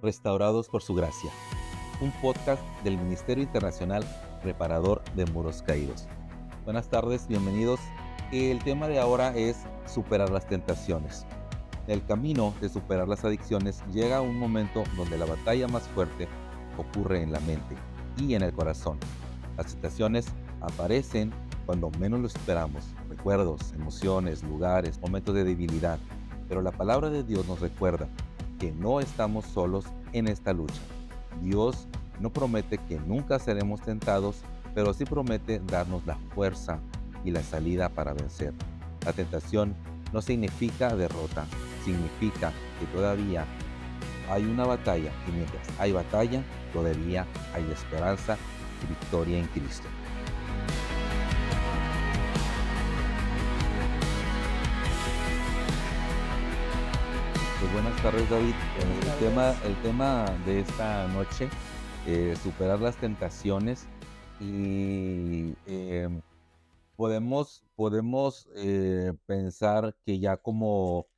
Restaurados por su gracia, un podcast del Ministerio Internacional Reparador de Muros Caídos. Buenas tardes, bienvenidos. El tema de ahora es superar las tentaciones. En el camino de superar las adicciones llega un momento donde la batalla más fuerte ocurre en la mente y en el corazón. Las tentaciones aparecen cuando menos lo esperamos, recuerdos, emociones, lugares, momentos de debilidad. Pero la palabra de Dios nos recuerda que no estamos solos en esta lucha. Dios no promete que nunca seremos tentados, pero sí promete darnos la fuerza y la salida para vencer. La tentación no significa derrota, significa que todavía hay una batalla y mientras hay batalla, todavía hay esperanza y victoria en Cristo. Pues buenas tardes, David. El tema de esta noche, superar las tentaciones y podemos pensar que ya como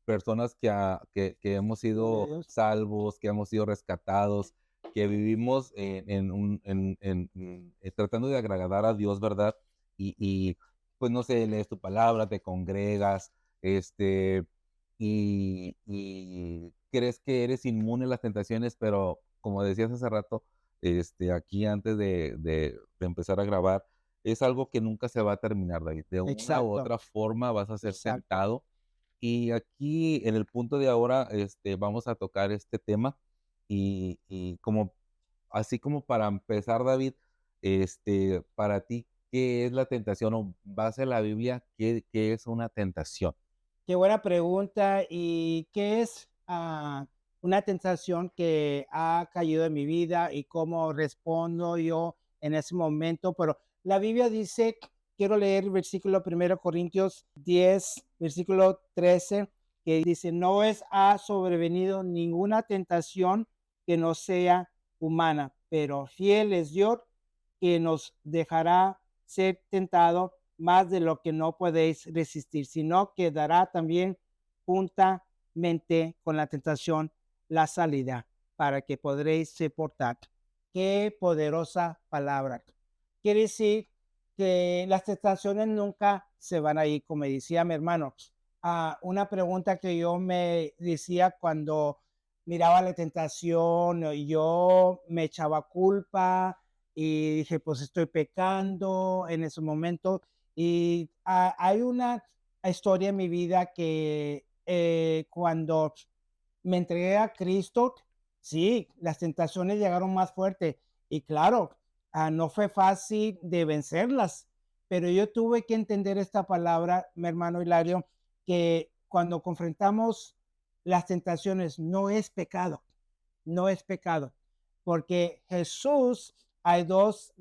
personas que hemos sido Dios. salvos, que hemos sido rescatados, que vivimos tratando de agradar a Dios, ¿verdad? Pues no sé, lees tu palabra, te congregas, y crees que eres inmune a las tentaciones, pero como decías hace rato, aquí antes de empezar a grabar, es algo que nunca se va a terminar, David. De una u Exacto, otra forma vas a ser exacto. tentado. Y aquí en el punto de ahora, vamos a tocar este tema y así como para empezar, David, para ti, ¿qué es la tentación? O base a la Biblia, ¿qué es una tentación? Qué buena pregunta. ¿Y qué es una tentación que ha caído en mi vida y cómo respondo yo en ese momento? Pero la Biblia dice, quiero leer el versículo 1 Corintios 10, versículo 13, que dice, no ha sobrevenido ninguna tentación que no sea humana, pero fiel es Dios que nos dejará ser tentado más de lo que no podéis resistir, sino que dará también juntamente con la tentación la salida para que podréis soportar. Qué poderosa palabra. Quiere decir que las tentaciones nunca se van a ir, como decía mi hermano. Una pregunta que yo me decía cuando miraba la tentación, y yo me echaba culpa y dije, pues estoy pecando en ese momento. Y hay una historia en mi vida que cuando me entregué a Cristo, sí, las tentaciones llegaron más fuerte. Y claro, no fue fácil de vencerlas, pero yo tuve que entender esta palabra, mi hermano Hilario, que cuando confrontamos las tentaciones no es pecado, no es pecado, porque Jesús, hay dos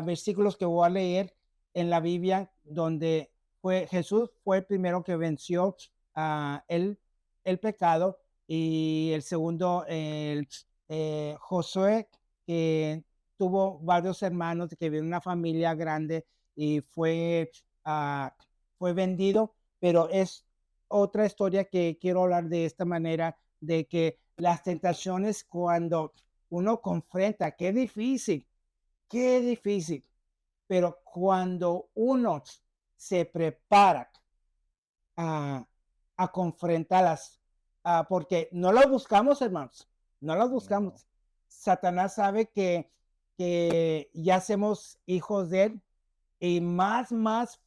versículos que voy a leer en la Biblia donde Jesús fue el primero que venció el pecado y el segundo, Josué, que tuvo varios hermanos, que vivió en una familia grande y ah, fue vendido, pero es otra historia que quiero hablar de esta manera, de que las tentaciones cuando uno confronta, qué difícil, pero cuando uno se prepara a, a confrontarlas, porque no lo buscamos, hermanos, no lo No. buscamos. Satanás sabe que ya somos hijos de él y más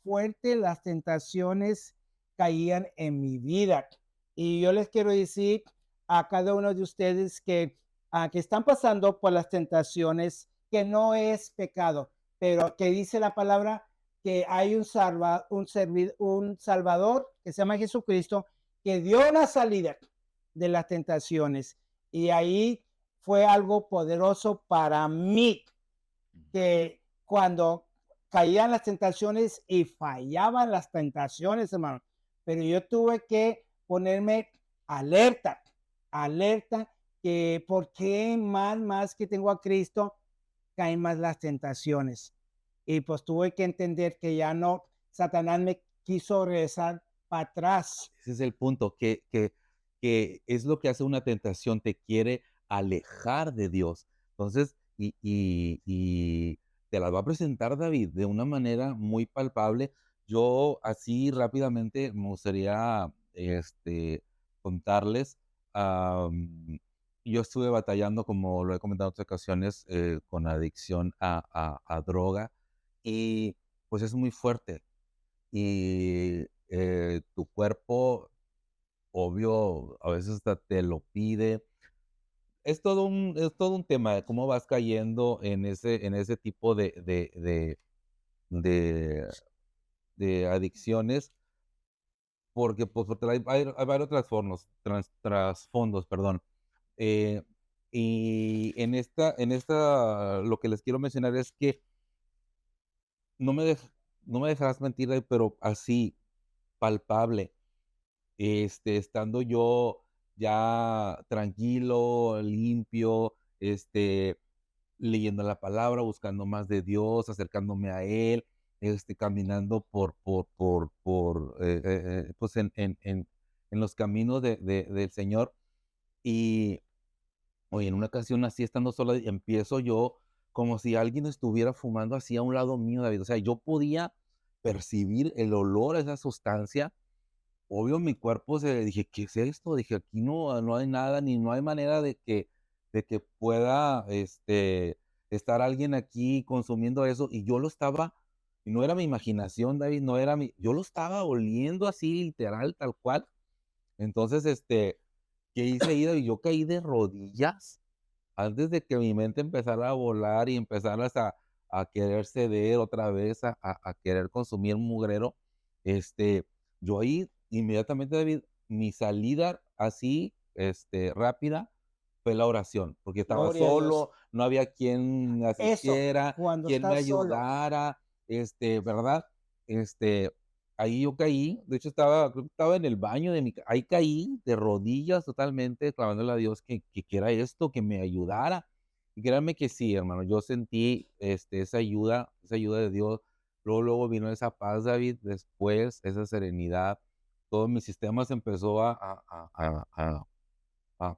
fuerte las tentaciones caían en mi vida. Y yo les quiero decir a cada uno de ustedes que están pasando por las tentaciones, que no es pecado, pero que dice la palabra que hay un Salvador que se llama Jesucristo, que dio la salida de las tentaciones. Y ahí fue algo poderoso para mí, que cuando caían las tentaciones y fallaban las tentaciones, hermano, pero yo tuve que ponerme alerta, alerta, que por qué más que tengo a Cristo, caen más las tentaciones. Y pues tuve que entender que ya no, Satanás me quiso regresar para atrás. Ese es el punto, que que es lo que hace una tentación, te quiere alejar de Dios. Entonces, y te las va a presentar David de una manera muy palpable. Yo así rápidamente me gustaría contarles. Yo estuve batallando, como lo he comentado en otras ocasiones, con adicción a droga y pues es muy fuerte y tu cuerpo, obvio, a veces hasta te lo pide. Es todo un tema de cómo vas cayendo en ese tipo de, de adicciones, porque pues porque hay varios trasfondos, perdón. Eh, y lo que les quiero mencionar es que no me, dej- no me dejarás mentir, David, pero así, palpable, estando yo ya tranquilo, limpio, leyendo la palabra, buscando más de Dios, acercándome a Él, caminando pues en los caminos del Señor. Y oye, en una ocasión así, estando sola, empiezo yo como si alguien estuviera fumando así a un lado mío, David. O sea, yo podía percibir el olor a esa sustancia. Obvio, mi cuerpo dije: "¿Qué es esto?". Dije: "Aquí no hay nada, ni no hay manera de que pueda, estar alguien aquí consumiendo eso". Y yo lo estaba y no era mi imaginación, David, no era yo lo estaba oliendo así, literal, tal cual. Entonces, ¿qué hice ahí, David? Yo caí de rodillas antes de que mi mente empezara a volar y empezaras a querer ceder otra vez, a querer consumir mugrero. Yo ahí inmediatamente, David, mi salida así, rápida, fue la oración, porque estaba Gloria a Dios. solo, no había quien me Eso, asistiera, cuando quien me estás solo. ayudara, ¿verdad? Este, ahí yo caí, de hecho creo que estaba en el baño ahí caí de rodillas totalmente, clamándole a Dios que era esto, que me ayudara. Y créanme que sí, hermano, yo sentí, esa ayuda de Dios. Luego vino esa paz, David, después esa serenidad. Todo mi sistema se empezó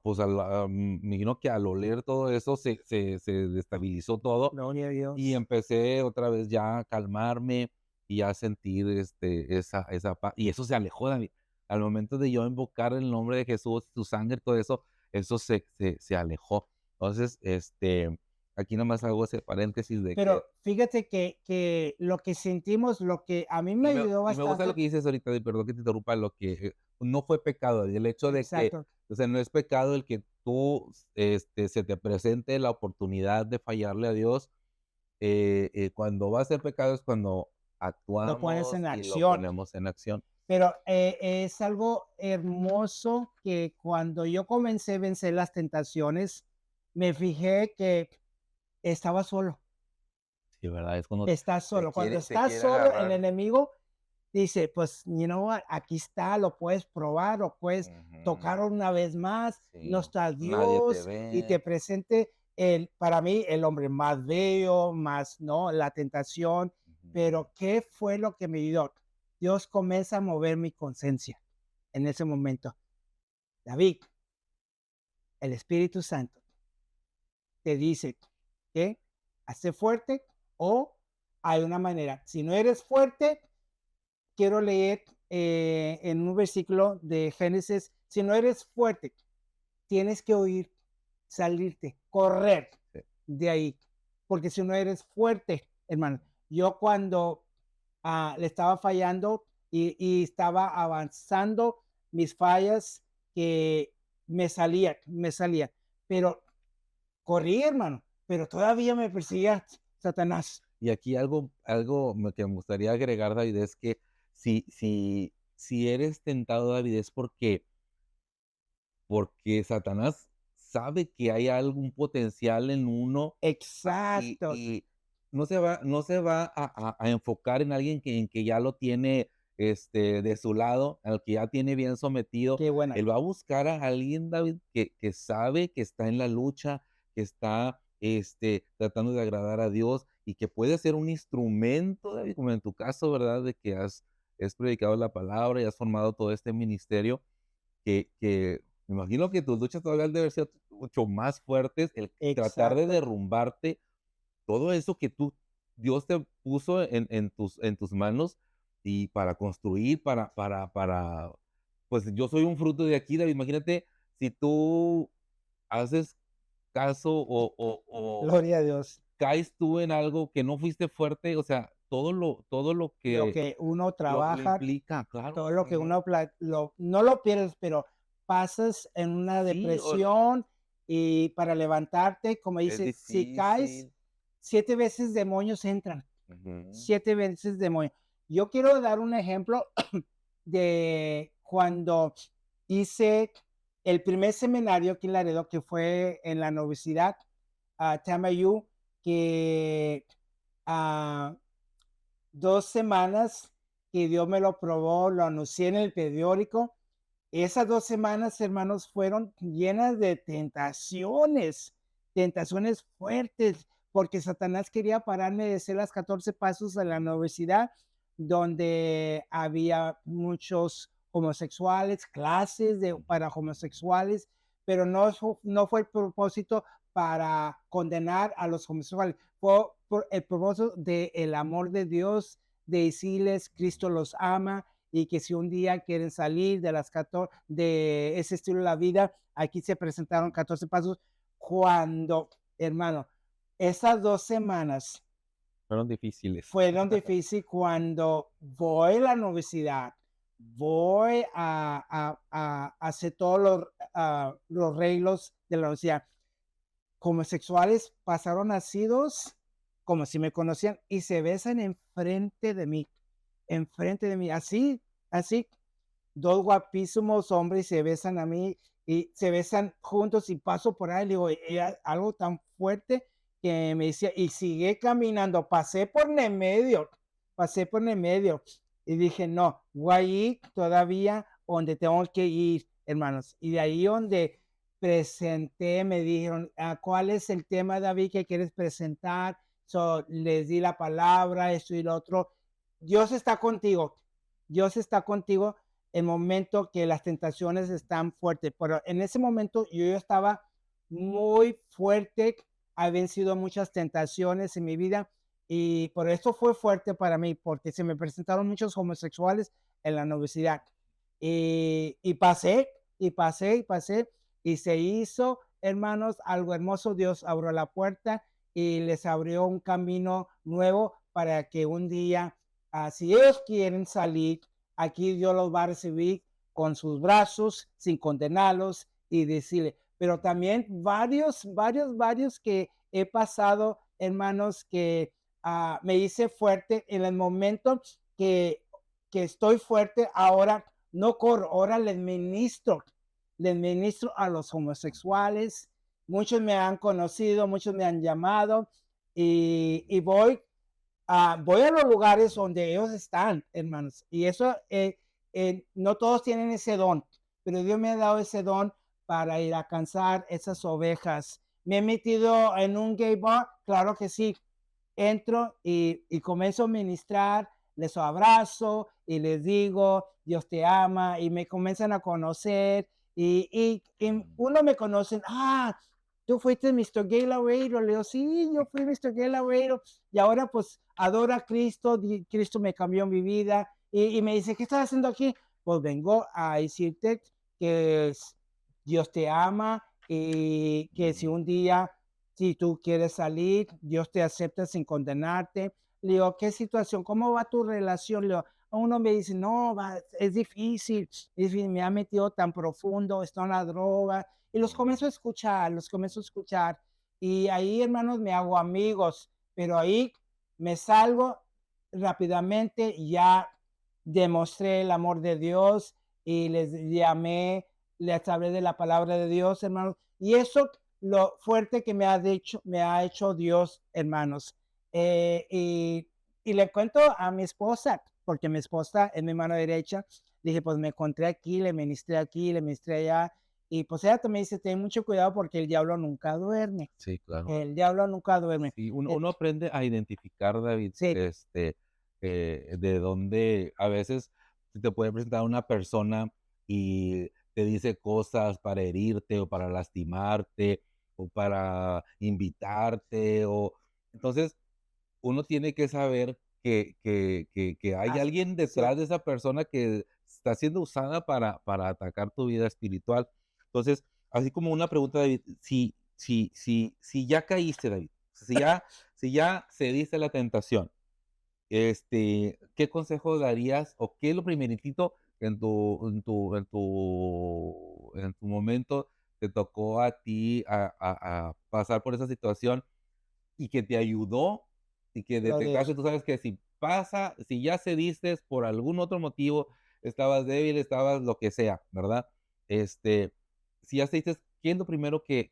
pues, me imagino que al oler todo eso se destabilizó todo Gloria a y Dios. empecé otra vez ya a calmarme y a sentir, esa paz, y eso se alejó de mí. Al momento de yo invocar el nombre de Jesús, su sangre, todo eso, eso se alejó. Entonces, aquí nomás hago ese paréntesis de que Pero fíjate que lo que sentimos, lo que a mí me y me ayudó y me gusta lo bastante. que dices ahorita, y perdón que te interrumpa, lo que, no fue pecado, el hecho de que, Exacto. o sea, no es pecado el que tú, se te presente la oportunidad de fallarle a Dios. Cuando va a ser pecado es cuando Lo pones actuamos en y lo acción. ponemos en acción. Pero, es algo hermoso que cuando yo comencé a vencer las tentaciones, me fijé que estaba solo, Sí, ¿verdad? Es cuando estás te solo. Cuando quiere te estás quiere solo, el agarrar. enemigo dice: "Pues, you know what, aquí está, lo puedes probar, lo puedes Ujú, tocar una vez más, no sí, está nadie te Dios", y te ve. presente para mí, el hombre más bello, más, ¿no?, la tentación. Ujú, Pero, ¿qué fue lo que me ayudó? Dios comienza a mover mi conciencia en ese momento. David, el Espíritu Santo te dice que hazte fuerte o hay una manera. Si no eres fuerte, quiero leer en un versículo de Génesis, si no eres fuerte, tienes que huir, salirte, correr sí, de ahí, porque si no eres fuerte, hermano, yo cuando le estaba fallando y estaba avanzando mis fallas que me salía, pero corrí, hermano, pero todavía me perseguía Satanás. y aquí algo que me gustaría agregar, David, es que si eres tentado, David, es porque Satanás sabe que hay algún potencial en uno, y Exacto, no se va a enfocar en alguien en que ya lo tiene, de su lado, al que ya tiene bien sometido. qué buena. Él va a buscar a alguien, David, que sabe que está en la lucha, que está, tratando de agradar a Dios y que puede ser un instrumento, David, como en tu caso, ¿verdad? De que has predicado la palabra y has formado todo este ministerio que Me imagino que tus luchas todavía han de haber sido mucho más fuertes, el tratar de Exacto. derrumbarte todo eso que Dios te puso en tus manos y para construir, pues yo soy un fruto de aquí, David. Imagínate si tú haces caso o Gloria a Dios. caes tú en algo que no fuiste fuerte, o sea, todo lo Lo que que uno lo trabaja, implica, claro todo que lo que sí. uno no lo pierdes, pero pasas en una Sí, depresión y para levantarte, como es dice, si caes, difícil. 7 veces demonios entran, Ujú. 7 veces demonios. Yo quiero dar un ejemplo de cuando hice el primer seminario aquí en Laredo, que fue en la Universidad Tamayu, que ah, 2 semanas que Dios me lo probó, lo anuncié en el periódico. Esas 2 semanas, hermanos, fueron llenas de tentaciones, tentaciones fuertes, porque Satanás quería pararme de hacer las 14 pasos de la universidad, donde había muchos homosexuales, clases para homosexuales, pero no fue el propósito para condenar a los homosexuales, fue por el propósito del amor de Dios, de decirles Cristo los ama y que si un día quieren salir de las 14, de ese estilo de la vida, aquí se presentaron 14 pasos cuando, hermano, esas 2 semanas Fueron difíciles. fueron difíciles cuando voy a la universidad, voy a hacer todos los reglos de la universidad. Homosexuales pasaron nacidos como si me conocían y se besan enfrente de mí, así, así, dos guapísimos hombres se besan a mí y se besan juntos y paso por ahí, le digo, era algo tan fuerte que me decía, y sigue caminando, pasé por en medio y dije, no, voy a ir todavía donde tengo que ir, hermanos. Y de ahí donde presenté, me dijeron, ¿cuál es el tema, David, que quieres presentar? Les di la palabra, esto y lo otro. Dios está contigo. Dios está contigo el momento que las tentaciones están fuertes. Pero en ese momento yo estaba muy fuerte, ha vencido muchas tentaciones en mi vida y por eso fue fuerte para mí, porque se me presentaron muchos homosexuales en la universidad. Y pasé, y pasé, y pasé, y se hizo, hermanos, algo hermoso. Dios abrió la puerta y les abrió un camino nuevo para que un día, si ellos quieren salir, aquí Dios los va a recibir con sus brazos, sin condenarlos y decirle, pero también varios que he pasado, hermanos, que me hice fuerte en el momento que estoy fuerte, ahora no corro, ahora les ministro a los homosexuales, muchos me han conocido, muchos me han llamado y voy a los lugares donde ellos están, hermanos. Y eso, no todos tienen ese don, pero Dios me ha dado ese don para ir a alcanzar esas ovejas. ¿Me he metido en un gay bar? Claro que sí. Entro y comienzo a ministrar, les abrazo y les digo, Dios te ama, y me comienzan a conocer, y uno me conocen, tú fuiste Mr. Gay Laredo, le digo, sí, yo fui Mr. Gay Laredo, y ahora pues adoro a Cristo, Cristo me cambió mi vida, y me dice, ¿qué estás haciendo aquí? Pues vengo a decirte que Dios te ama y que si un día, si tú quieres salir, Dios te acepta sin condenarte. Le digo, ¿qué situación? ¿Cómo va tu relación? Le digo, uno me dice, no, es difícil, me ha metido tan profundo, está en la droga. Y los comienzo a escuchar. Y ahí, hermanos, me hago amigos, pero ahí me salgo rápidamente, ya demostré el amor de Dios y les llamé, les hablé de la palabra de Dios, hermanos. Y eso, lo fuerte que me ha hecho Dios, hermanos. Eh, y, y le cuento a mi esposa, porque mi esposa es mi mano derecha. Dije, pues me encontré aquí, le ministré allá. Y pues ella también dice, ten mucho cuidado porque el diablo nunca duerme. Sí, claro. El diablo nunca duerme. Sí, uno aprende a identificar, David, Sí, de dónde a veces se te puede presentar una persona y te dice cosas para herirte o para lastimarte o para invitarte o entonces uno tiene que saber que hay As alguien sí, detrás de esa persona que está siendo usada para atacar tu vida espiritual. Entonces, así como una pregunta, David, si ya caíste, David, si ya cediste a la tentación, ¿qué consejo darías o qué es lo primeritito que en tu momento te tocó a ti a pasar por esa situación y que te ayudó y que gloria a detectaste? Dios. Tú sabes que si ya cediste por algún otro motivo, estabas débil, estabas lo que sea, ¿verdad? Este, si ya cediste, ¿qué es lo primero que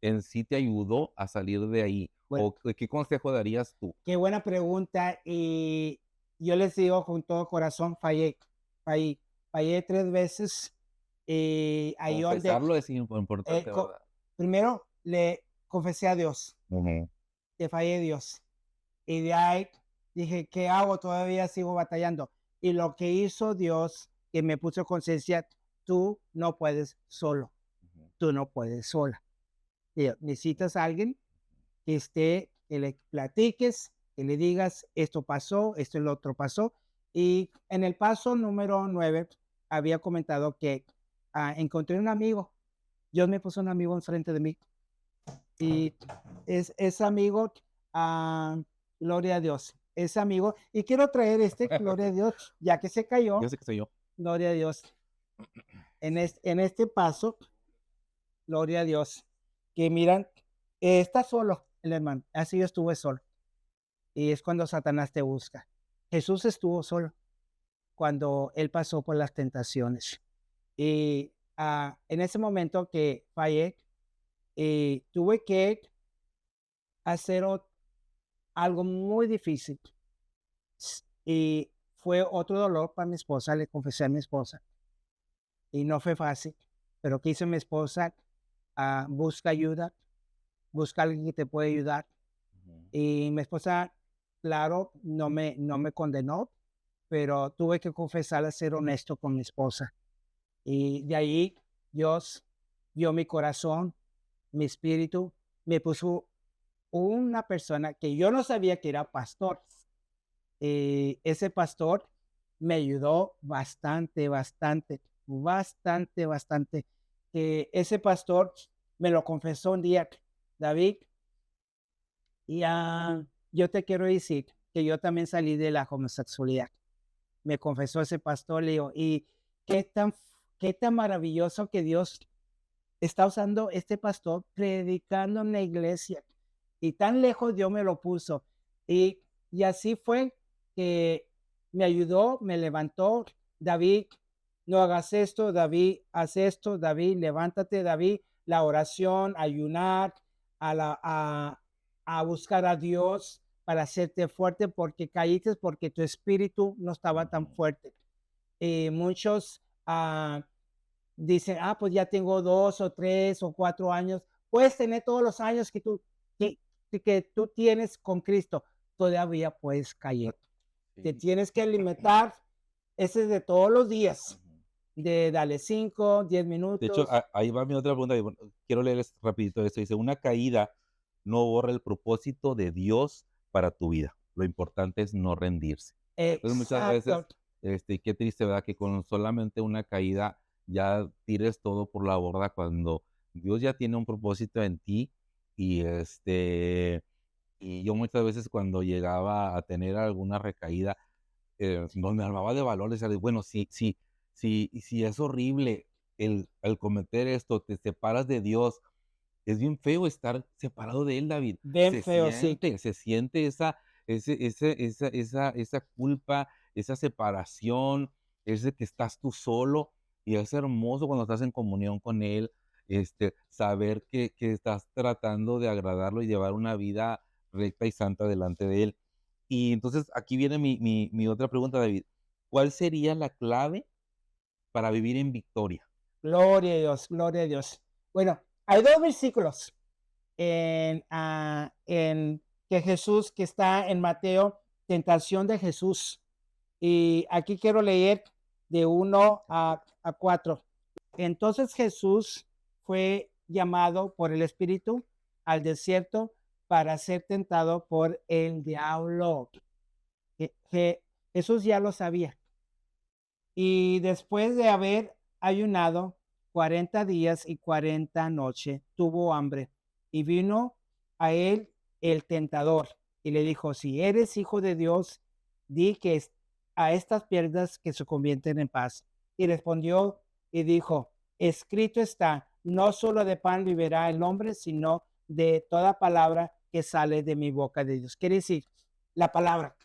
en sí te ayudó a salir de ahí? Bueno, ¿O qué consejo darías tú? qué buena pregunta, y yo les digo con todo corazón, fallé, fallé 3 veces, y ahí donde, Confesarlo es importante, co ¿verdad? primero le confesé a Dios, Ujú, que fallé a Dios, y de ahí dije: "¿Qué hago? Todavía sigo batallando". Y lo que hizo Dios, que me puso conciencia: "Tú no puedes solo, ujú, tú no puedes sola". Necesitas a alguien que esté, que le platiques, que le digas, esto pasó, esto y lo otro pasó. Y en el paso número 9 había comentado que encontré un amigo. Dios me puso un amigo enfrente de mí y es amigo, ah, gloria a Dios, es amigo. Y quiero traer gloria a Dios, ya que se yo cayó, sé que soy yo. gloria a Dios, en este paso, gloria a Dios, que miran, está solo el hermano, así yo estuve solo. Y es cuando Satanás te busca. Jesús estuvo solo cuando él pasó por las tentaciones. Y en ese momento que fallé, tuve que hacer algo muy difícil. Y fue otro dolor para mi esposa, le confesé a mi esposa. Y no fue fácil, pero ¿qué hizo mi esposa? Busca ayuda, busca a alguien que te puede ayudar. Ujú, Y mi esposa, claro, no me condenó, pero tuve que confesar a ser honesto con mi esposa. Y de ahí Dios vio mi corazón, mi espíritu, me puso una persona que yo no sabía que era pastor. Ese pastor me ayudó bastante, bastante, bastante, bastante. Ese pastor me lo confesó un día, David, y yo te quiero decir que yo también salí de la homosexualidad. Me confesó ese pastor, le digo, y qué tan, qué tan maravilloso que Dios está usando este pastor predicando en la iglesia. Y tan lejos Dios me lo puso. Y así fue que me ayudó, me levantó. David, no hagas esto, David, haz esto, David, levántate, David, la oración, ayunar, a, la, a buscar a Dios para hacerte fuerte porque caíste, porque tu espíritu no estaba tan ujú. fuerte. Muchos dicen, pues ya tengo 2 o 3 o 4 años. Puedes tener todos los años que, que tú tienes con Cristo, todavía puedes caer. Te Sí. tienes que alimentar, ese es de todos los días, Ujú. de dale 5, 10 De hecho, minutos. ahí va mi otra pregunta, y bueno, quiero leerles rapidito esto. Dice: "Una caída no borra el propósito de Dios para tu vida. Lo importante es no rendirse". Entonces, muchas Exacto. veces, qué triste, ¿verdad? Que con solamente una caída ya tires todo por la borda cuando Dios ya tiene un propósito en ti y, y yo muchas veces cuando llegaba a tener alguna recaída, no me armaba de valor, decía, bueno, si es horrible el cometer esto, te separas de Dios, es bien feo estar separado de Él, David. Bien feo, sí. Se siente esa culpa, esa separación, ese que estás tú solo, y es hermoso cuando estás en comunión con Él, saber que estás tratando de agradarlo y llevar una vida recta y santa delante de Él. Y entonces aquí viene mi otra pregunta, David. ¿Cuál sería la clave para vivir en victoria? Gloria a Dios, gloria a Dios. Bueno, hay 2 versículos en que Jesús, que está en Mateo, tentación de Jesús. Y aquí quiero leer de 1 a 4. Entonces Jesús fue llamado por el Espíritu al desierto para ser tentado por el diablo. Jesús ya lo sabía. Y después de haber ayunado 40 días y 40 noches, tuvo hambre. Y vino a él el tentador y le dijo, si eres hijo de Dios, di que a estas piedras que se convierten en paz. Y respondió y dijo, escrito está, no solo de pan vivirá el hombre, sino de toda palabra que sale de mi boca de Dios. Quiere decir, la palabra.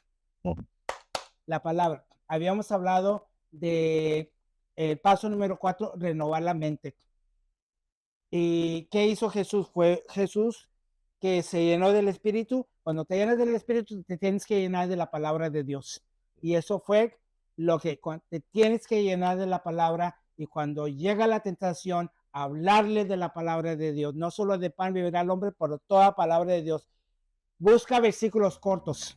La palabra. Habíamos hablado de el paso número 4, renovar la mente. ¿Y qué hizo Jesús? Fue Jesús que se llenó del Espíritu. Cuando te llenas del Espíritu, te tienes que llenar de la palabra de Dios. Y eso fue lo que te tienes que llenar de la palabra. Y cuando llega la tentación, hablarle de la palabra de Dios. No solo de pan vivirá el hombre, pero toda palabra de Dios. Busca versículos cortos.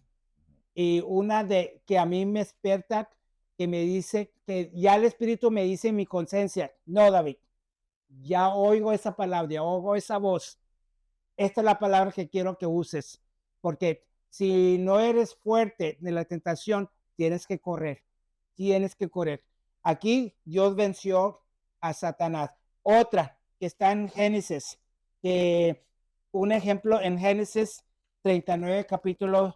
Y una de que a mí me despierta, que me dice que ya el Espíritu me dice en mi conciencia, no, David, ya oigo esa palabra, ya oigo esa voz. Esta es la palabra que quiero que uses, porque si no eres fuerte de la tentación, tienes que correr, tienes que correr. Aquí Dios venció a Satanás. Otra que está en Génesis, que un ejemplo en Génesis 39, capítulo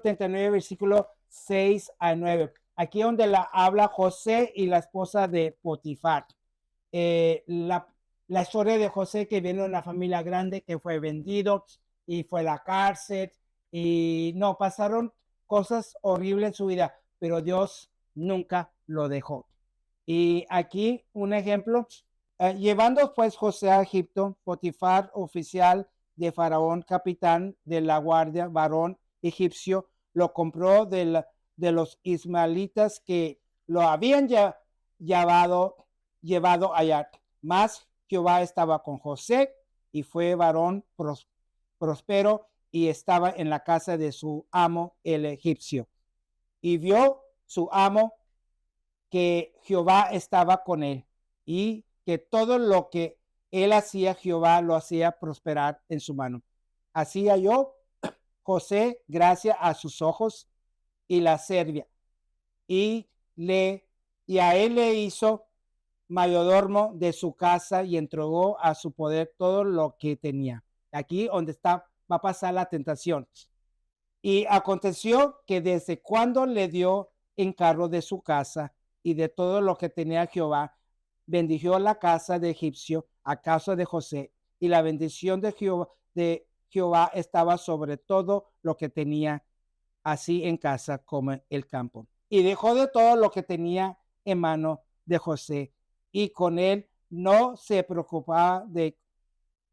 39, versículo 6 a 9. Aquí donde habla José y la esposa de Potifar. La historia de José, que viene de una familia grande, que fue vendido y fue a la cárcel y no, pasaron cosas horribles en su vida, pero Dios nunca lo dejó. Y aquí un ejemplo, llevando pues José a Egipto, Potifar, oficial de Faraón, capitán de la guardia, varón egipcio, lo compró de los ismaelitas que lo habían llevado allá. Mas Jehová estaba con José y fue varón próspero y estaba en la casa de su amo el egipcio. Y vio su amo que Jehová estaba con él y que todo lo que él hacía, Jehová lo hacía prosperar en su mano. Así halló José gracia a sus ojos y la servía, y a él le hizo mayordomo de su casa y entregó a su poder todo lo que tenía. Aquí donde va a pasar la tentación. Y aconteció que desde cuando le dio encargo de su casa y de todo lo que tenía Jehová, bendijo la casa de egipcio a causa de José, y la bendición de Jehová estaba sobre todo lo que tenía, así en casa como en el campo. Y dejó de todo lo que tenía en mano de José, y con él no se preocupaba de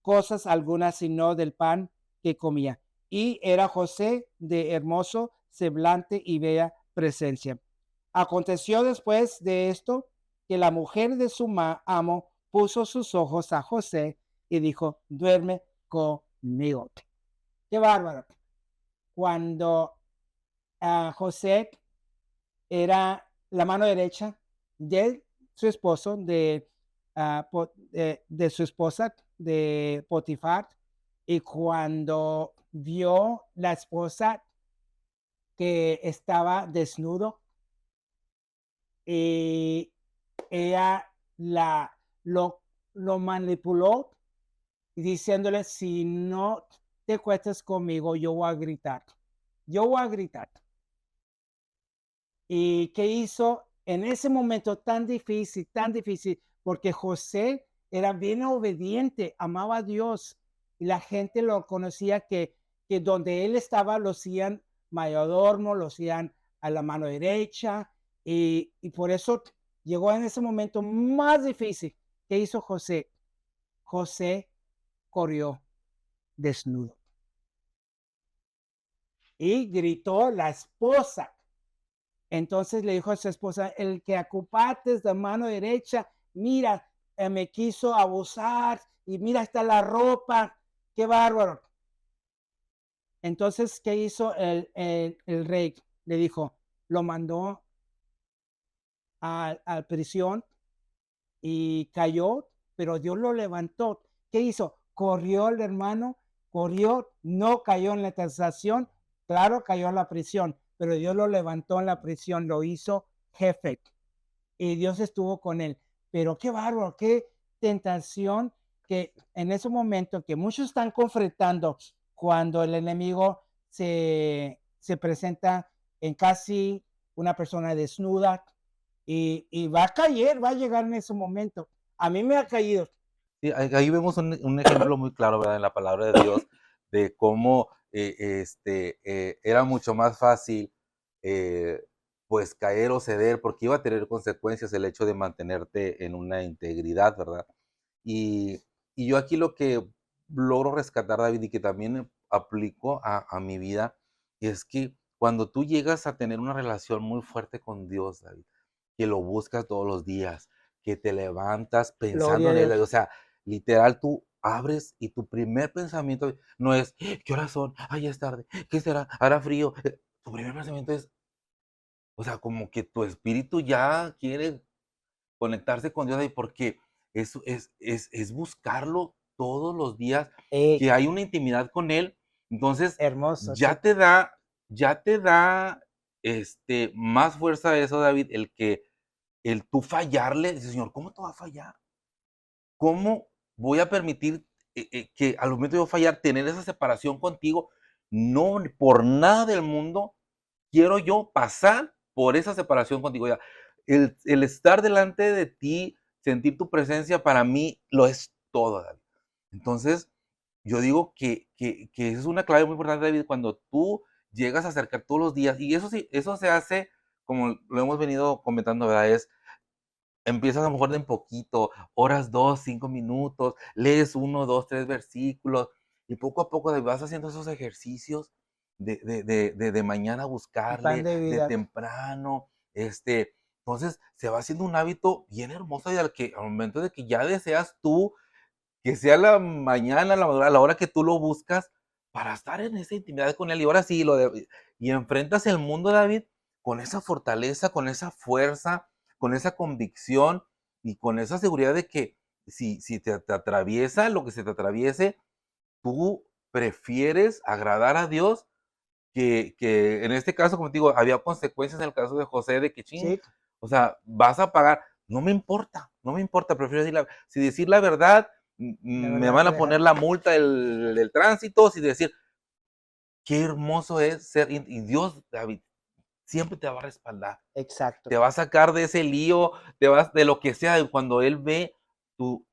cosas algunas, sino del pan que comía. Y era José de hermoso semblante y bella presencia. Aconteció después de esto que la mujer de su amo puso sus ojos a José y dijo, duerme conmigo. Qué bárbaro. Cuando José era la mano derecha de su esposo, de su esposa, de Potifar, y cuando vio la esposa que estaba desnudo, y ella lo manipuló diciéndole, si no te acuestas conmigo, yo voy a gritar. Yo voy a gritar. ¿Y qué hizo en ese momento tan difícil, porque José era bien obediente, amaba a Dios, y la gente lo conocía que donde él estaba lo hacían mayordomo, lo hacían a la mano derecha, y por eso llegó en ese momento más difícil. ¿Qué hizo José? José corrió desnudo. Y gritó la esposa. Entonces le dijo a su esposa, el que ocupaste de mano derecha, mira, me quiso abusar y mira, está la ropa, qué bárbaro. Entonces, ¿qué hizo el rey? Le dijo, lo mandó a prisión y cayó, pero Dios lo levantó. ¿Qué hizo? Corrió el hermano, corrió, no cayó en la tentación, claro, cayó en la prisión, pero Dios lo levantó en la prisión, lo hizo jefe y Dios estuvo con él. Pero qué bárbaro, qué tentación que en ese momento que muchos están confrontando cuando el enemigo se presenta en casi una persona desnuda y va a caer, va a llegar en ese momento. A mí me ha caído. Sí, ahí vemos un ejemplo muy claro, ¿verdad? En la palabra de Dios, de cómo era mucho más fácil eh, pues caer o ceder, porque iba a tener consecuencias el hecho de mantenerte en una integridad, ¿verdad? Y, y yo aquí lo que logro rescatar, David, y que también aplico a mi vida, es que cuando tú llegas a tener una relación muy fuerte con Dios, David, que lo buscas todos los días, que te levantas pensando Gloria a en Él, Dios. o sea, literal, tú abres y tu primer pensamiento no es, ¿qué horas son? Ay, ya es tarde, ¿qué será? Hará frío. Tu primer pensamiento es, o sea, como que tu espíritu ya quiere conectarse con Dios, y porque es buscarlo todos los días, que hay una intimidad con Él. Entonces, Hermoso, sí. ya te da más fuerza eso, David, el tú fallarle, dices, Señor, ¿cómo te va a fallar? ¿Cómo voy a permitir que al momento de yo fallar, tener esa separación contigo? No, por nada del mundo quiero yo pasar por esa separación contigo. Ya, el estar delante de ti, sentir tu presencia, para mí lo es todo, David. Entonces, yo digo que es una clave muy importante, David, cuando tú llegas a acercar todos los días, y eso sí, eso se hace, como lo hemos venido comentando, ¿verdad? Empiezas a lo mejor de en poquito, horas 2, 5 minutos, lees uno, 2, 3 versículos y poco a poco vas haciendo esos ejercicios de mañana El pan buscarle, de de vida. temprano. Entonces se va haciendo un hábito bien hermoso y al momento de que ya deseas tú que sea la mañana, la madrugada, a la hora que tú lo buscas para estar en esa intimidad con él. Y ahora sí, y enfrentas el mundo, David, con esa fortaleza, con esa fuerza, con esa convicción y con esa seguridad de que si te atraviesa lo que se te atraviese, tú prefieres agradar a Dios que en este caso, como te digo, había consecuencias en el caso de José de que, ching, Sí, o sea, vas a pagar, no me importa, prefiero si decir la verdad, la me verdad van te a poner dejará. la multa del tránsito, si decir, qué hermoso es ser, y Dios, David, siempre te va a respaldar, Exacto. te va a sacar de ese lío, de lo que sea, cuando Él ve tu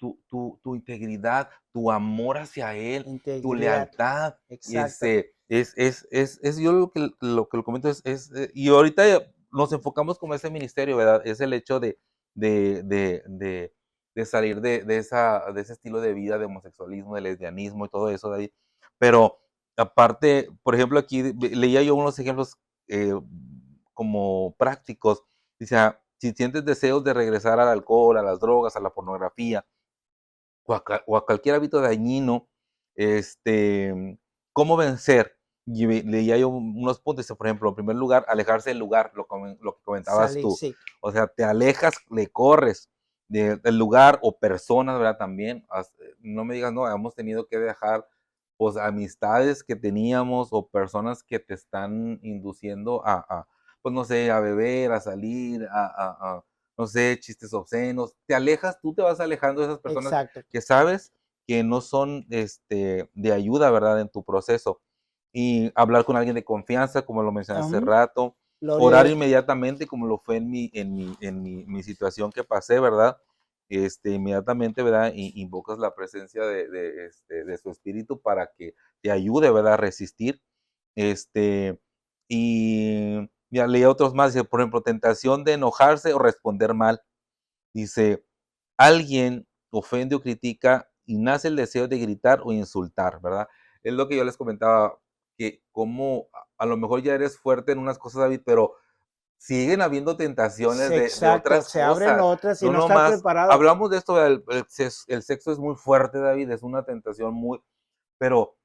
integridad, tu amor hacia Él, tu Integridad. lealtad, y Exacto. yo lo que lo comento y ahorita nos enfocamos como ese ministerio, ¿verdad? Es el hecho de, de, de, de salir de ese estilo de vida, de homosexualismo, de lesbianismo y todo eso, David. Pero aparte, por ejemplo, aquí leía yo unos ejemplos eh, como prácticos. Dice, si sientes deseos de regresar al alcohol, a las drogas, a la pornografía o a cualquier hábito dañino, este, ¿cómo vencer? Y leía yo unos puntos, por ejemplo, en primer lugar, alejarse del lugar, lo que comentabas Salir, tú. sí. O sea, te alejas, le corres del lugar o personas, ¿verdad? También, no me digas, no, hemos tenido que dejar pues amistades que teníamos o personas que te están induciendo pues no sé, a beber, a salir, no sé, chistes obscenos. Te alejas, tú te vas alejando de esas personas Exacto. que sabes que no son de ayuda, ¿verdad? En tu proceso. Y hablar con alguien de confianza, como lo mencioné hace rato. Gloria a Orar Dios. inmediatamente, como lo fue en mi situación que pasé, ¿verdad? Inmediatamente, ¿verdad? Invocas la presencia de su espíritu para que te ayude, ¿verdad? A resistir. Este, y ya leí otros más, dice, por ejemplo, tentación de enojarse o responder mal. Dice, alguien ofende o critica y nace el deseo de gritar o insultar, ¿verdad? Es lo que yo les comentaba, que como a lo mejor ya eres fuerte en unas cosas, David, pero siguen habiendo tentaciones de Exacto. otras Se abren cosas. otras y No no estás nomás, preparado. hablamos de esto, el sexo es muy fuerte, David, es una tentación pero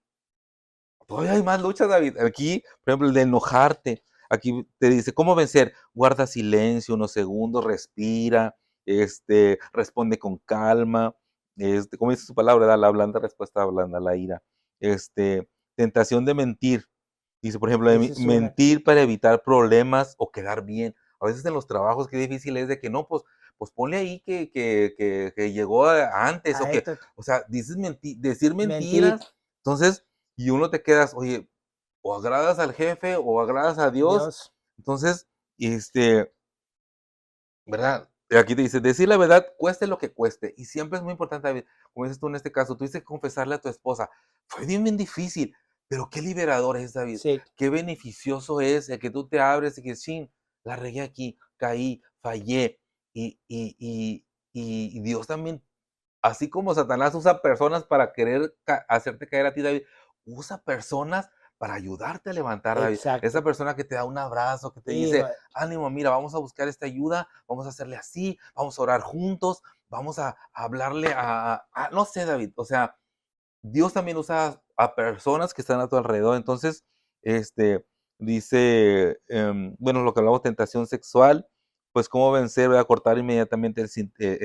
todavía hay más luchas, David. Aquí, por ejemplo, el de enojarte. aquí te dice, ¿cómo vencer? Guarda silencio unos segundos, respira, responde con calma, como dice su palabra, da la blanda respuesta blanda la ira. Tentación de mentir. Dice, por ejemplo, Esa es una. mentir para evitar problemas o quedar bien. A veces en los trabajos qué difícil es de que no, pues ponle ahí que llegó antes o A que, esto, o sea, decir mentir, mentiras. Entonces, y uno te quedas, oye, o agradas al jefe o agradas a Dios. Dios. Entonces, este, ¿verdad? Aquí te dice, decir la verdad cueste lo que cueste. Y siempre es muy importante, David, como dices tú en este caso, tuviste que confesarle a tu esposa. Fue bien, bien difícil, pero qué liberador es, David. Sí, Qué beneficioso es el que tú te abres y que, sí, la regué aquí, caí, fallé. Y Dios también, así como Satanás usa personas para querer hacerte caer a ti, David, usa personas para ayudarte a levantar, David. Esa exacto. persona que te da un abrazo, que te dice, Hijo, ánimo, mira, vamos a buscar esta ayuda, vamos a hacerle así, vamos a orar juntos, vamos a hablarle no sé, David, o sea, Dios también usa a personas que están a tu alrededor. Entonces, este, dice, bueno, lo que hablamos, tentación sexual, pues cómo vencer, ¿verdad? Cortar inmediatamente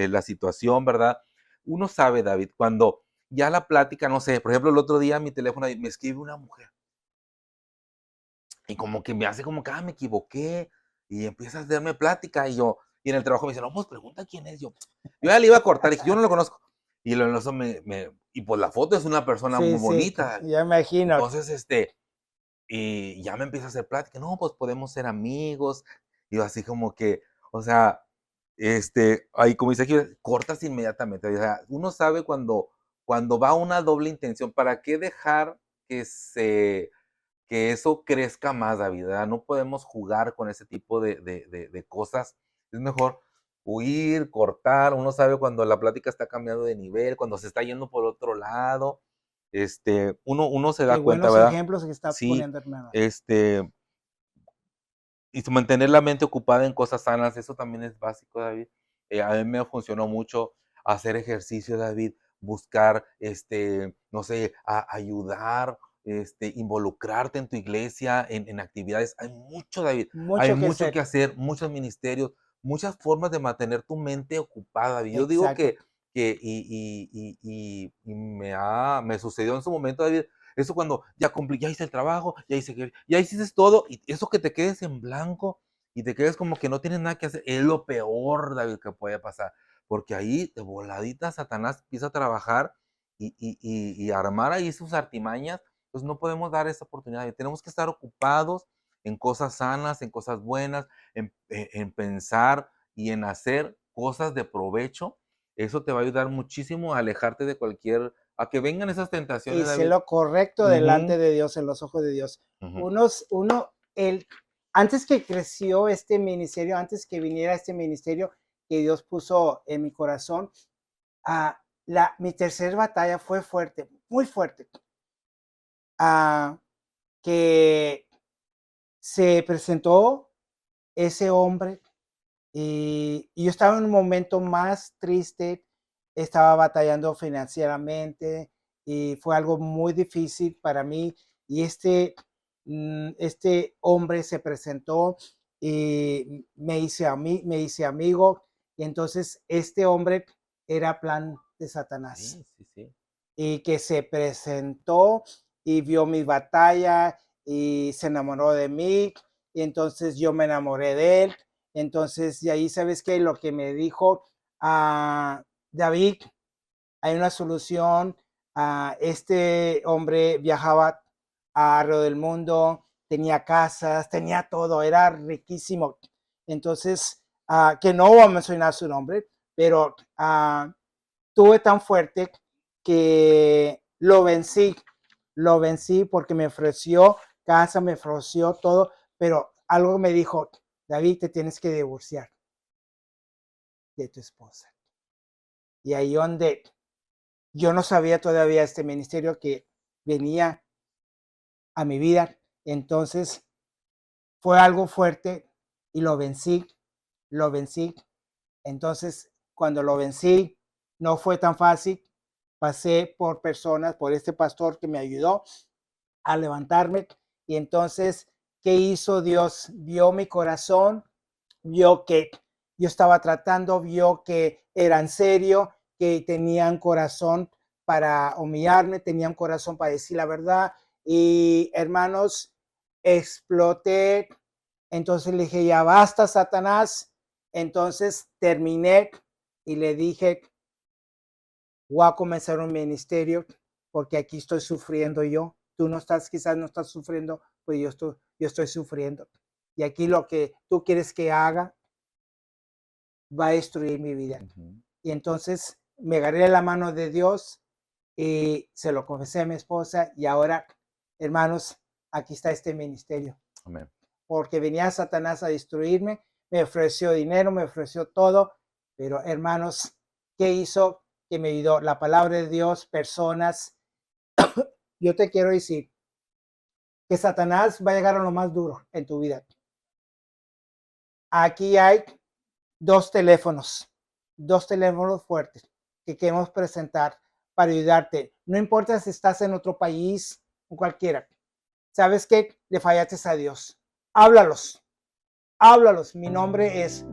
la situación, ¿verdad? Uno sabe, David, cuando ya la plática, no sé, por ejemplo, el otro día mi teléfono me escribe una mujer y como que me hace como que, me equivoqué y empieza a darme plática y en el trabajo me dice, no, pues pregunta quién es yo ya le iba a cortar, dije, yo no lo conozco. Y lo eso y pues la foto es una persona sí, muy sí, bonita. ya me imagino. Entonces, y ya me empieza a hacer plática, no, pues podemos ser amigos. Y yo así como que, o sea, ahí como dice aquí, cortas inmediatamente. O sea, uno sabe cuando va una doble intención, ¿para qué dejar que eso crezca más, David? ¿Verdad? No podemos jugar con ese tipo de cosas. Es mejor huir, cortar. Uno sabe cuando la plática está cambiando de nivel, cuando se está yendo por otro lado. Uno se da Qué cuenta, buenos ¿verdad? ejemplos que está Sí, poniendo, hermano. y mantener la mente ocupada en cosas sanas, eso también es básico, David. A mí me funcionó mucho hacer ejercicio, David, buscar, no sé, ayudar, involucrarte en tu iglesia, en actividades. Hay mucho, David, hay Mucho que mucho hacer. que hacer, muchos ministerios, muchas formas de mantener tu mente ocupada, David. Yo digo Exacto. y me sucedió en su momento, David, eso cuando ya cumplí, ya hice el trabajo, ya hiciste todo, y eso que te quedes en blanco y te quedes como que no tienes nada que hacer, es lo peor, David, que puede pasar. Porque ahí de voladita Satanás empieza a trabajar y armar ahí sus artimañas. Pues no podemos dar esa oportunidad. Tenemos que estar ocupados en cosas sanas, en cosas buenas, en pensar y en hacer cosas de provecho. Eso te va a ayudar muchísimo a alejarte de a que vengan esas tentaciones, Y sé David. lo correcto delante Ujú, de Dios, en los ojos de Dios. ujú. Antes que creció este ministerio, antes que viniera este ministerio que Dios puso en mi corazón, mi tercer batalla fue fuerte, muy fuerte. Ah, que se presentó ese hombre y yo estaba en un momento más triste, estaba batallando financieramente y fue algo muy difícil para mí. Y este hombre se presentó y me hice amigo. Y entonces este hombre era plan de Satanás Sí, sí, sí. y que se presentó y vio mi batalla y se enamoró de mí y entonces yo me enamoré de él. Entonces, y ahí sabes que lo que me dijo David, hay una solución. Este hombre viajaba alrededor del mundo, tenía casas, tenía todo, era riquísimo. Entonces, que no voy a mencionar su nombre, pero tuve tan fuerte que lo vencí porque me ofreció casa, me ofreció todo, pero algo me dijo, David, te tienes que divorciar de tu esposa. Y ahí donde yo no sabía todavía este ministerio que venía a mi vida, entonces fue algo fuerte y lo vencí. Entonces, cuando lo vencí, no fue tan fácil. Pasé por personas, por este pastor que me ayudó a levantarme y entonces ¿qué hizo Dios? Vio mi corazón, vio que yo estaba tratando, vio que era en serio, que tenían corazón para humillarme, tenían corazón para decir la verdad. Y hermanos, exploté. Entonces le dije, ya basta, Satanás. Entonces terminé y le dije, voy a comenzar un ministerio porque aquí estoy sufriendo yo. Tú no estás, quizás no estás sufriendo, pues yo estoy sufriendo. Y aquí lo que tú quieres que haga va a destruir mi vida. Y entonces me agarré la mano de Dios y se lo confesé a mi esposa y ahora, hermanos, aquí está este ministerio. Amén. Porque venía Satanás a destruirme, me ofreció dinero, me ofreció todo, pero hermanos, ¿qué hizo? Que me ayudó la palabra de Dios, personas. Yo te quiero decir que Satanás va a llegar a lo más duro en tu vida. Aquí hay dos teléfonos fuertes que queremos presentar para ayudarte. No importa si estás en otro país o cualquiera. ¿Sabes qué? Le fallaste a Dios. Háblalos. Mi nombre es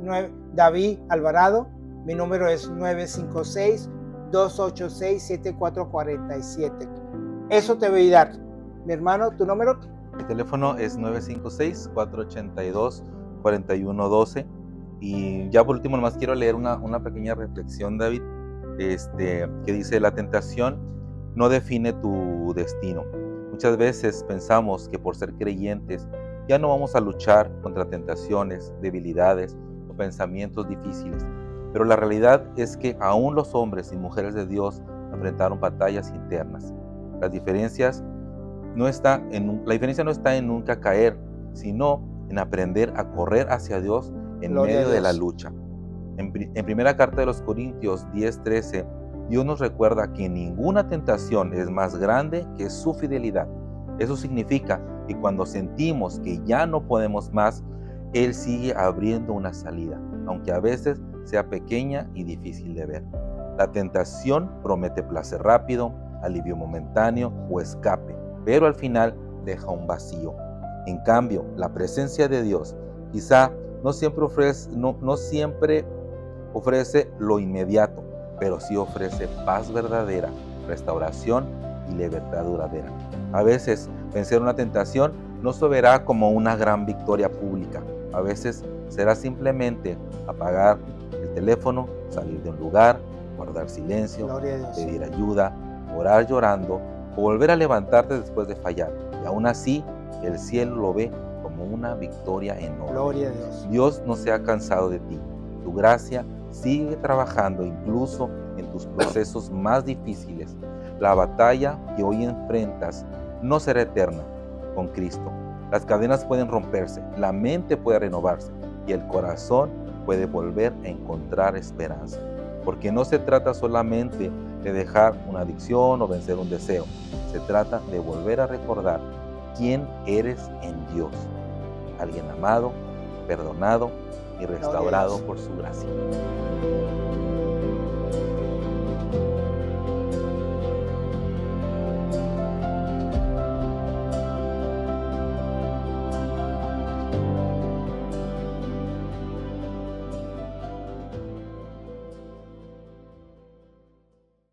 David Alvarado. Mi número es 956-286-7447. Eso te va a ayudar. Mi hermano, ¿tu número? Mi teléfono es 956-482-4112. Y ya por último, nomás quiero leer una pequeña reflexión, David, que dice: la tentación no define tu destino. Muchas veces pensamos que por ser creyentes ya no vamos a luchar contra tentaciones, debilidades o pensamientos difíciles. Pero la realidad es que aún los hombres y mujeres de Dios enfrentaron batallas internas. La diferencia no está en nunca caer, sino en aprender a correr hacia Dios en medio de la lucha. En primera carta de los Corintios 10:13, Dios nos recuerda que ninguna tentación es más grande que su fidelidad. Eso significa que cuando sentimos que ya no podemos más, Él sigue abriendo una salida, aunque a veces sea pequeña y difícil de ver. La tentación promete placer rápido, alivio momentáneo o escape, pero al final deja un vacío. En cambio, la presencia de Dios quizá no siempre ofrece lo inmediato, pero sí ofrece paz verdadera, restauración y libertad duradera. A veces, vencer una tentación no se verá como una gran victoria pública. A veces será simplemente apagar el teléfono, salir de un lugar, guardar silencio, pedir ayuda, orar llorando o volver a levantarte después de fallar. Y aún así, el cielo lo ve como una victoria enorme. Gloria a Dios. Dios no se ha cansado de ti. Tu gracia sigue trabajando incluso en tus procesos más difíciles. La batalla que hoy enfrentas no será eterna con Cristo. Las cadenas pueden romperse, la mente puede renovarse y el corazón puede volver a encontrar esperanza. Porque no se trata solamente de dejar una adicción o vencer un deseo. Se trata de volver a recordar quién eres en Dios. Alguien amado, perdonado y restaurado por su gracia.